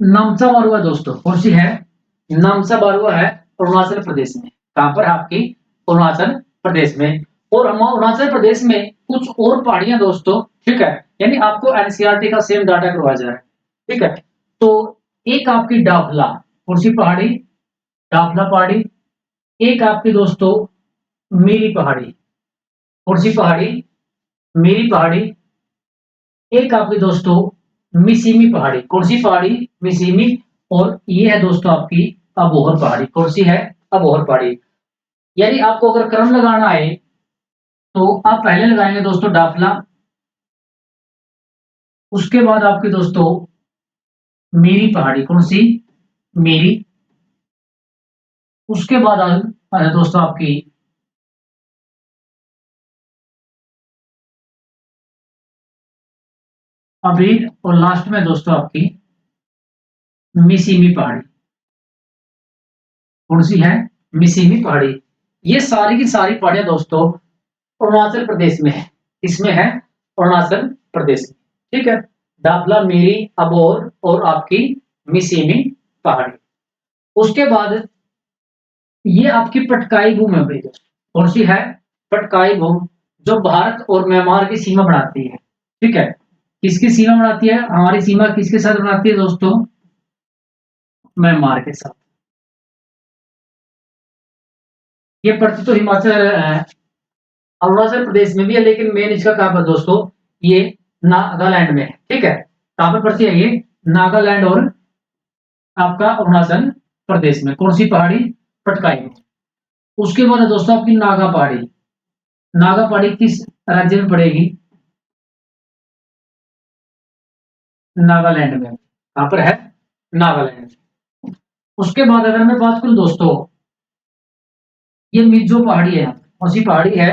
नामसा बारुआ दोस्तों। कौन सी है? नामसा बारुआ है, अरुणाचल प्रदेश में। कहां पर है? आपकी अरुणाचल प्रदेश में। और हम अरुणाचल प्रदेश में कुछ और पहाड़ियां दोस्तों। ठीक है। यानी आपको एनसीईआरटी का सेम डाटा करवाया जा रहा है। ठीक है। तो एक आपकी डाफला, कौन सी पहाड़ी? डाफला पहाड़ी। एक आपकी दोस्तों मीरी पहाड़ी। कौन सी पहाड़ी? मीरी पहाड़ी। एक आपकी दोस्तों मिसीमी पहाड़ी। कौन सी पहाड़ी? मिसीमी। और ये है दोस्तों आपकी अबोहर पहाड़ी। कौन सी है? अबोहर पहाड़ी। यानी आपको अगर क्रम लगाना है, तो आप पहले लगाएंगे दोस्तों डाफला, उसके बाद आपकी दोस्तों मीरी पहाड़ी। कौन सी? मीरी। उसके बाद है दोस्तों आपकी अबीर, और लास्ट में दोस्तों आपकी मिसीमी पहाड़ी। कौन सी है? मिसीमी पहाड़ी। ये सारी की सारी पहाड़ियां दोस्तों अरुणाचल प्रदेश में है। इसमें है अरुणाचल प्रदेश में। ठीक है। दाफला, मीरी, अबोर और आपकी मिसीमी पहाड़ी। उसके बाद ये आपकी पटकाई भूमि है भाई दोस्तों। कौन सी है? पटकाई भूमि, जो भारत और म्यांमार की सीमा बनाती है। ठीक है। किसकी सीमा बनाती है? हमारी सीमा किसके साथ बनाती है दोस्तों? म्यांमार के साथ। ये पड़ती तो हिमाचल अरुणाचल प्रदेश में भी है, लेकिन मेन इसका कहां पर दोस्तों? ये नागालैंड में है। ठीक है। कहां पर पड़ती है ये? नागालैंड और आपका अरुणाचल प्रदेश में। कौन सी पहाड़ी? पटकाई में। उसके बाद है दोस्तों आपकी नागा पहाड़ी। नागा पहाड़ी किस राज्य में पड़ेगी? नागालैंड में। कहां पर है? नागालैंड। उसके बाद अगर मैं बात करूं दोस्तों, ये मिजो पहाड़ी है। कौन सी पहाड़ी है?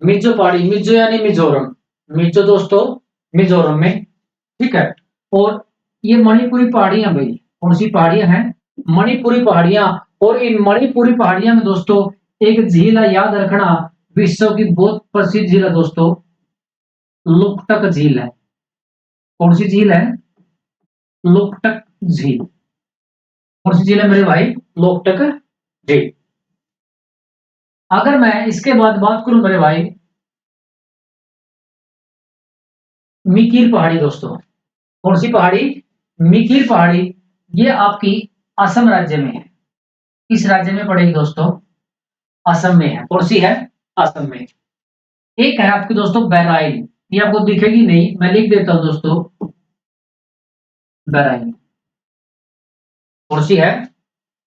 मिजो पहाड़ी। मिजो यानी मिजोरम। मिजो दोस्तों मिजोरम में। ठीक है। और ये मणिपुरी पहाड़ियां भाई। कौन सी पहाड़ियां हैं? मणिपुरी पहाड़ियां। और इन मणिपुरी पहाड़ियां में दोस्तों एक झील है, याद रखना, विश्व की बहुत प्रसिद्ध झील है दोस्तों, लोकटक झील है। कौन सी झील है? लोकटक झील। कौन सी झील है मेरे भाई? लोकटक झील। अगर मैं इसके बाद बात करूं मेरे भाई, मिकिर पहाड़ी दोस्तों। कौन सी पहाड़ी? मिकिर पहाड़ी। ये आपकी असम राज्य में है। किस राज्य में पड़ेगी दोस्तों? असम में है। कौन सी है? असम में। एक है आपकी दोस्तों बैराइल। ये आपको दिखेगी नहीं, मैं लिख देता हूं दोस्तों, बैराइल। कौन सी है?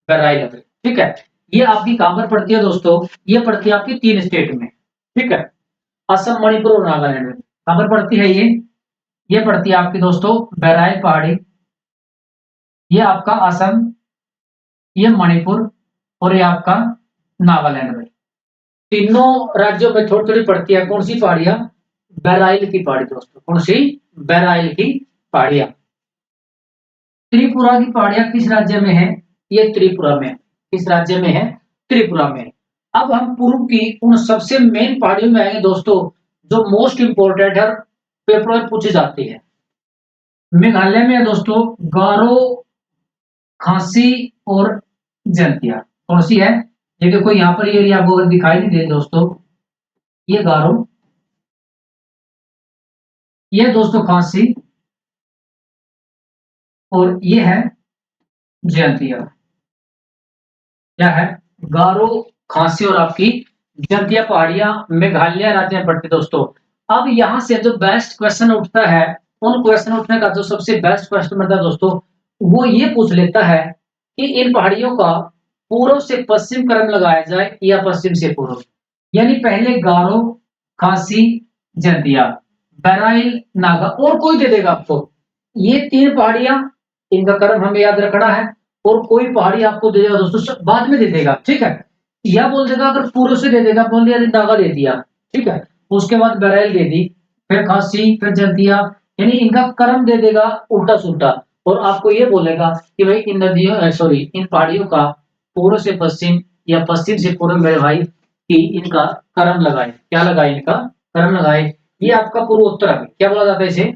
बैराइल है। ठीक है। ये आपकी कहां पर पड़ती है दोस्तों? ये पड़ती है आपकी 3 स्टेट में, ठीक है? असम, मणिपुर और नागालैंड में। कहां पर पड़ती है ये? ये पड़ती है आपकी दोस्तों बहराइच पहाड़ी, ये आपका असम, ये मणिपुर और ये आपका नागालैंड में। तीनों राज्यों में थोड़ी-थोड़ी पड़ती है। कौन सी पहाड़ियां? बहराइच की पहाड़ी दोस्तों। कौन सी? बहराइच की पहाड़ियां। त्रिपुरा की पहाड़ियां किस राज्य में है? ये त्रिपुरा में। किस राज्य में है? त्रिपुरा में। अब हम पूर्व की उन सबसे मेन पहाड़ियों में आएंगे दोस्तों, जो मोस्ट इंपोर्टेंट है, पेपर में पूछी जाती है। मेघालय में है दोस्तों गारो, खासी और जैंतिया। कौन सी है? देखिए कोई यहाँ पर ये एरिया आपको अगर दिखाई नहीं दे दोस्तों, ये गारो, ये दोस्तों खासी और ये है जैंतिया। क्या है? गारो, खासी और आपकी जंतिया पहाड़ियां मेघालय राज्य में पड़ती दोस्तों। अब यहाँ से जो बेस्ट क्वेश्चन उठता है, उन क्वेश्चन उठने का जो सबसे बेस्ट क्वेश्चन बनता है दोस्तों, वो ये पूछ लेता है कि इन पहाड़ियों का पूर्व से पश्चिम क्रम लगाया जाए या पश्चिम से पूर्व। यानी पहले गारो, खासी, जंतिया, बहराइल, नागा और कोई दे देगा आपको। ये 3 पहाड़ियां, इनका क्रम हमें याद रखना है। और कोई पहाड़ी आपको दे देगा दोस्तों, बाद में दे देगा, ठीक है? या बोल देगा, अगर पूर्व से दे देगा, बोल दिया नागा दे दिया, ठीक है? उसके बाद बहराइल दे दी, फिर खासी, फिर जंतिया, यानी इनका क्रम दे देगा उल्टा सुल्टा। और आपको ये बोलेगा कि भाई इन नदियों सॉरी इन पहाड़ियों का पूर्व से पश्चिम या पश्चिम से पूर्व मेरे भाई कि इनका क्रम लगाए। क्या लगाए? इनका क्रम लगाए। ये आपका पूर्वोत्तर है। क्या बोला जाता है इसे?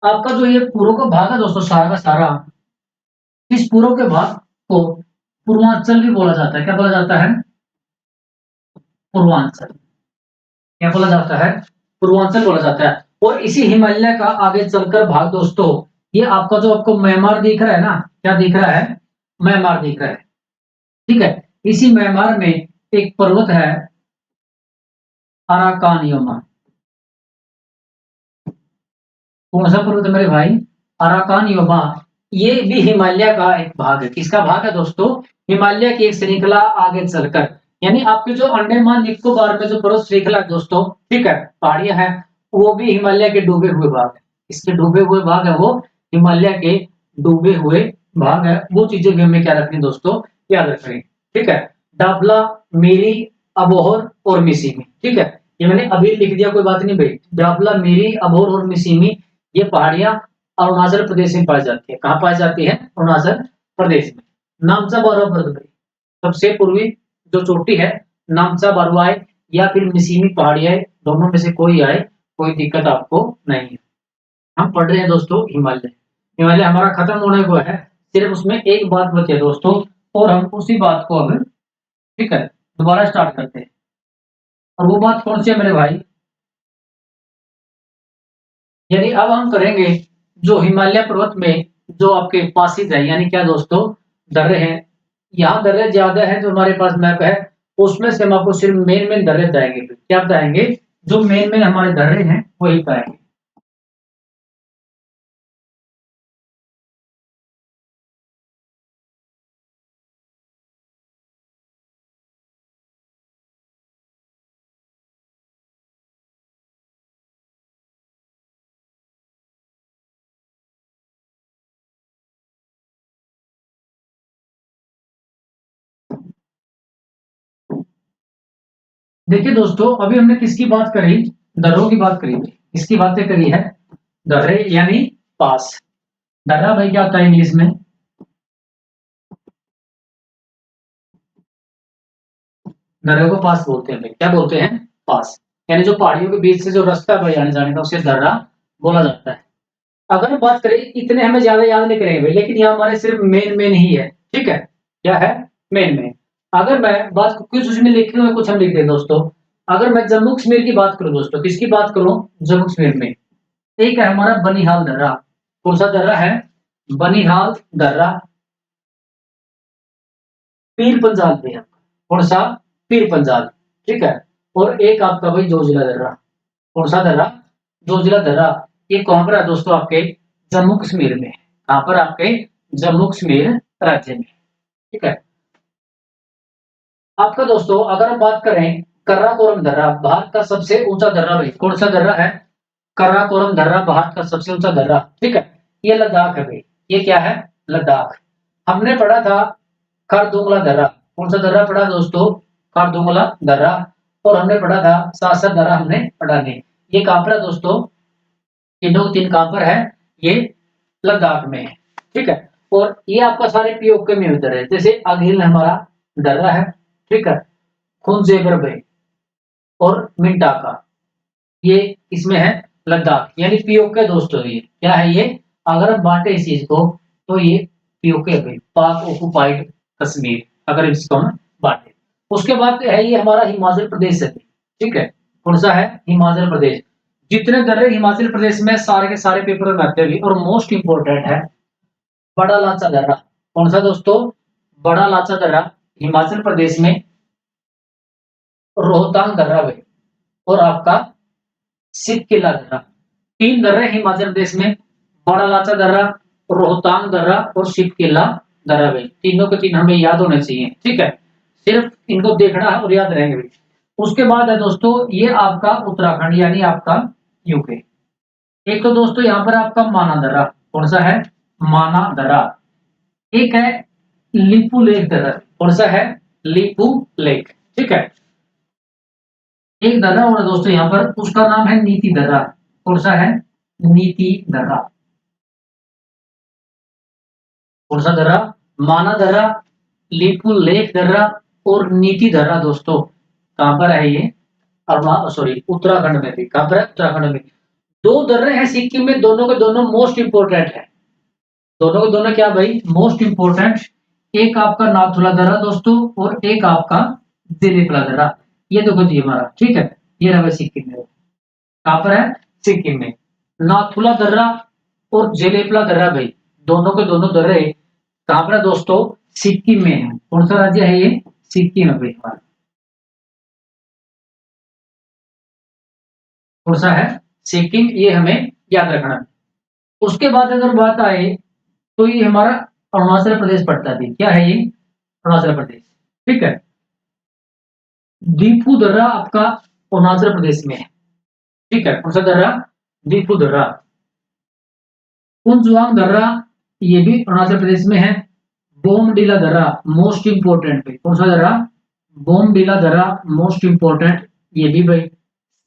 आपका जो ये पूर्व का भाग है दोस्तों, सारा का सारा, इस पूर्व के भाग को पूर्वांचल भी बोला जाता है। क्या बोला जाता है? पूर्वांचल। क्या बोला जाता है? पूर्वांचल बोला जाता है। और इसी हिमालय का आगे चलकर भाग दोस्तों, ये आपका जो आपको म्यांमार दिख रहा है ना, क्या दिख रहा है? म्यांमार दिख रहा है, ठीक है? इसी म्यांमार में एक पर्वत है अराकानियोमा। कौन सा पर्वत है मेरे भाई? अराकानियोमा। ये भी हिमालय का एक भाग है। किसका भाग है दोस्तों? हिमालय की एक श्रृंखला आगे चलकर। यानी आपके जो अंडमान निकोबार में जो पर्वत श्रृंखला है दोस्तों, ठीक है, पहाड़ियां हैं, वो भी हिमालय के डूबे हुए भाग है। इसके डूबे हुए भाग है वो, हिमालय के डूबे हुए भाग है। वो चीजें भी हमें क्या रखनी दोस्तों? याद रखनी, ठीक है? डाबला, मेरी, अबोहर और मिसिमी, ठीक है? ये मैंने अभी लिख दिया, कोई बात नहीं भाई। डाबला, मेरी, अबोहर और मिसिमी, ये पहाड़ियां अरुणाचल प्रदेश में पाई जाती है। कहाँ पाई जाती है? अरुणाचल प्रदेश में। नामचा बारुआ पर्वत, सबसे पूर्वी जो चोटी है, नामचा बारुआ है या फिर मिसिमी पहाड़ी है, दोनों में से कोई आए, कोई दिक्कत आपको नहीं है। हम पढ़ रहे हैं दोस्तों हिमालय। हिमालय हमारा खत्म होने को है, सिर्फ उसमें एक बात बची है दोस्तों, और हम उसी बात को अब, ठीक है, दोबारा स्टार्ट करते हैं। और वो बात कौन सी है मेरे भाई? यानी अब हम करेंगे जो हिमालय पर्वत में जो आपके पासिस है, यानी क्या दोस्तों? दर्रे हैं। यहाँ दर्रे ज्यादा है, जो हमारे पास मैप है उसमें से हम आपको सिर्फ मेन मेन दर्रे बताएंगे। क्या बताएंगे? जो मेन मेन हमारे दर्रे हैं वही बताएंगे। देखिए दोस्तों, अभी हमने किसकी बात करी? दर्रों की बात करी। किसकी बातें करी है? दर्रे यानी पास। दर्रा भाई क्या होता है इंग्लिश में? दर्रे को पास बोलते हैं भाई। क्या बोलते हैं? पास। यानी जो पहाड़ियों के बीच से जो रास्ता है भाई आने जाने का, उसे दर्रा बोला जाता है। अगर हम बात करें, इतने हमें ज्यादा याद नहीं करेंगे भाई, लेकिन यहाँ हमारे सिर्फ मेन मेन ही है, ठीक है? क्या है? Main main. अगर मैं बात कुछ उसमें लिखे हुए कुछ हम लिख दें दोस्तों, अगर मैं जम्मू कश्मीर की बात करूं दोस्तों, किसकी बात करूं? जम्मू कश्मीर में एक है हमारा बनिहाल दर्रा। कौन सा दर्रा है? बनिहाल दर्रा। पीर पंजाल पे है। कौन सा? पीर पंजाल, ठीक है? और एक आपका भाई जोजिला दर्रा। कौन सा दर्रा? जोजिला दर्रा। ये कहाँ पर है दोस्तों? आपके जम्मू कश्मीर में। कहाँ पर? आपके जम्मू कश्मीर राज्य में। ठीक है। आपका दोस्तों अगर हम बात करें कराकोरम दर्रा, भारत का सबसे ऊंचा दर्रा भाई, कौन सा दर्रा है? कराकोरम दर्रा भारत का सबसे ऊंचा दर्रा। ठीक है, ये लद्दाख है भाई। ये क्या है? लद्दाख। हमने पढ़ा था खारदुंगला दर्रा। कौन सा दर्रा पढ़ा दोस्तों? खारदुंगला दर्रा। और हमने पढ़ा था सासर दर्रा, हमने पढ़ा नहीं। ये कहां पर है दोस्तों? तीनों तीन कहां पर है? ये लद्दाख में है। ठीक है। और ये आपका सारे पीओके में उतर है, जैसे अगिल हमारा दर्रा है। ठीक है। खुंजेबर बे और मिंटाका, ये इसमें है लद्दाख, यानी पीओके दोस्तों। ये क्या है? ये अगर हम बांटे इस चीज को तो ये पीओके है, पाक ऑक्युपाइड कश्मीर, अगर इसको हम बांटे। उसके बाद है ये हमारा हिमाचल प्रदेश है। ठीक है। कौन सा है? हिमाचल प्रदेश। जितने दर्रे हिमाचल प्रदेश में सारे के सारे पेपर में आते हैं और मोस्ट इंपोर्टेंट है बड़ा लाचा दर्रा। कौन सा दोस्तों? बड़ा लाचा दर्रा हिमाचल प्रदेश में, रोहतांग दर्रा भाई, और आपका सिपकिला दर्रा। तीन दर्रे हिमाचल प्रदेश में, बड़ा लाचा दर्रा, रोहतांग दर्रा और सिपकिला दर्रा भाई। तीनों के तीन हमें याद होने चाहिए। ठीक है, सिर्फ इनको देखना है और याद रहेंगे भाई। उसके बाद है दोस्तों ये आपका उत्तराखंड, यानी आपका यूके। एक तो दोस्तों यहाँ पर आपका माना दर्रा। कौन सा है? माना दर्रा। एक है लिपू लेक दर्रा। कौन सा है? लिपू लेक। ठीक है। एक दर्रा और है दोस्तों यहाँ पर, उसका नाम है नीति दर्रा। कौन सा है? नीति दर्रा। कौन सा दर्रा? माना दर्रा, लिपू लेक दर्रा और नीति दर्रा दोस्तों। कहां पर है ये? सॉरी, उत्तराखंड में भी। कहां पर है? उत्तराखंड में। दो दर्रे हैं सिक्किम में, दोनों के दोनों मोस्ट इंपोर्टेंट है। दोनों के दोनों क्या भाई? Most important. एक आपका नाथुला दर्रा दोस्तों और एक आपका जेलेपला दर्रा। ये देखो जी हमारा। ठीक है, ये रहा सिक्किम में। कहां पर है? सिक्किम में। नाथुला दर्रा और जेलेपला दर्रा भाई, दोनों के दोनों दर्रे कहां पर है दोस्तों? सिक्किम में है। कौन सा राज्य है ये? सिक्किम है भाई हमारा। कौन सा है? सिक्किम। ये हमें याद रखना है। उसके बाद अगर बात आए तो ये हमारा अरुणाचल प्रदेश पड़ता है। क्या है ये? अरुणाचल प्रदेश। ठीक है। दीपू दर्रा आपका अरुणाचल प्रदेश में है। ठीक है। कौन सा दर्रा? दीपू दर्रा। कुंजवांग दर्रा, ये भी अरुणाचल प्रदेश में है। बोमडीला दर्रा मोस्ट इंपोर्टेंट है। कौन सा दर्रा? बोमडीला दर्रा मोस्ट इंपोर्टेंट, ये भी भाई।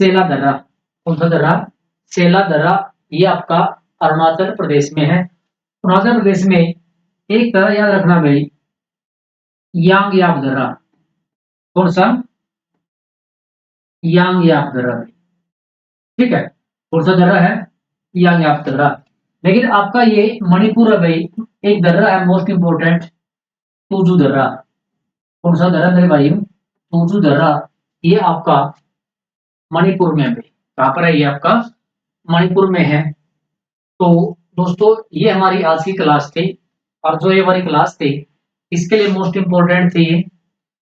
सेला दर्रा। कौन सा दर्रा? सेला दर्रा, ये आपका अरुणाचल प्रदेश में है। अरुणाचल प्रदेश में एक दर्रा याद रखना भाई, यांग याक दर्रा। कौन सा? यांग याक दर्रा। ठीक है। कौन सा दर्रा है? यांग याक दर्रा। लेकिन आपका ये मणिपुर है भाई, एक दर्रा है मोस्ट इंपोर्टेंट, तुजू दर्रा। कौन सा दर्रा मेरे भाई? तुजू दर्रा। ये आपका मणिपुर में है भाई। कहां पर है ये? आपका मणिपुर में है। तो दोस्तों ये हमारी आज की क्लास थी, और जो ये हमारी क्लास थी इसके लिए मोस्ट इंपोर्टेंट थी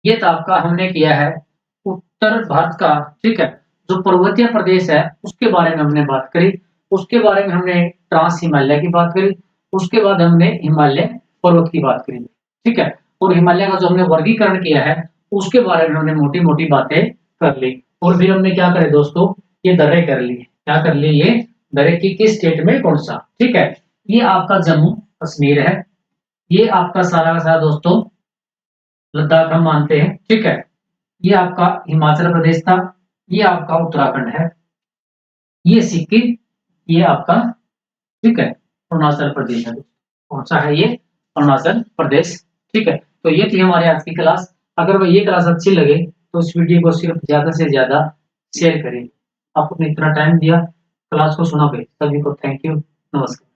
ये तो आपका हमने किया है उत्तर भारत का। ठीक है, जो पर्वतीय प्रदेश है उसके बारे में हमने बात करी। उसके बारे में हमने ट्रांस हिमालय की बात करी। उसके बाद हमने हिमालय पर्वत की बात करी। ठीक है। और हिमालय का जो हमने वर्गीकरण किया है उसके बारे में हमने मोटी मोटी बातें कर ली। और फिर हमने क्या करे दोस्तों? ये दर्रे कर लिए। क्या कर लिए? ये दर्रे की किस स्टेट में कौन सा। ठीक है। ये आपका जम्मू कश्मीर है। ये आपका सारा का सारा दोस्तों लद्दाख हम मानते हैं। ठीक है। ये आपका हिमाचल प्रदेश था। ये आपका उत्तराखंड है। ये सिक्किम। ये आपका, ठीक है, अरुणाचल प्रदेश है। कौन सा है ये? अरुणाचल प्रदेश। ठीक है। तो ये थी हमारे आज की क्लास। अगर वह ये क्लास अच्छी लगे तो इस वीडियो को सिर्फ ज्यादा से ज्यादा शेयर करें। आपने इतना टाइम दिया, क्लास को सुना पे सभी को थैंक यू। नमस्कार।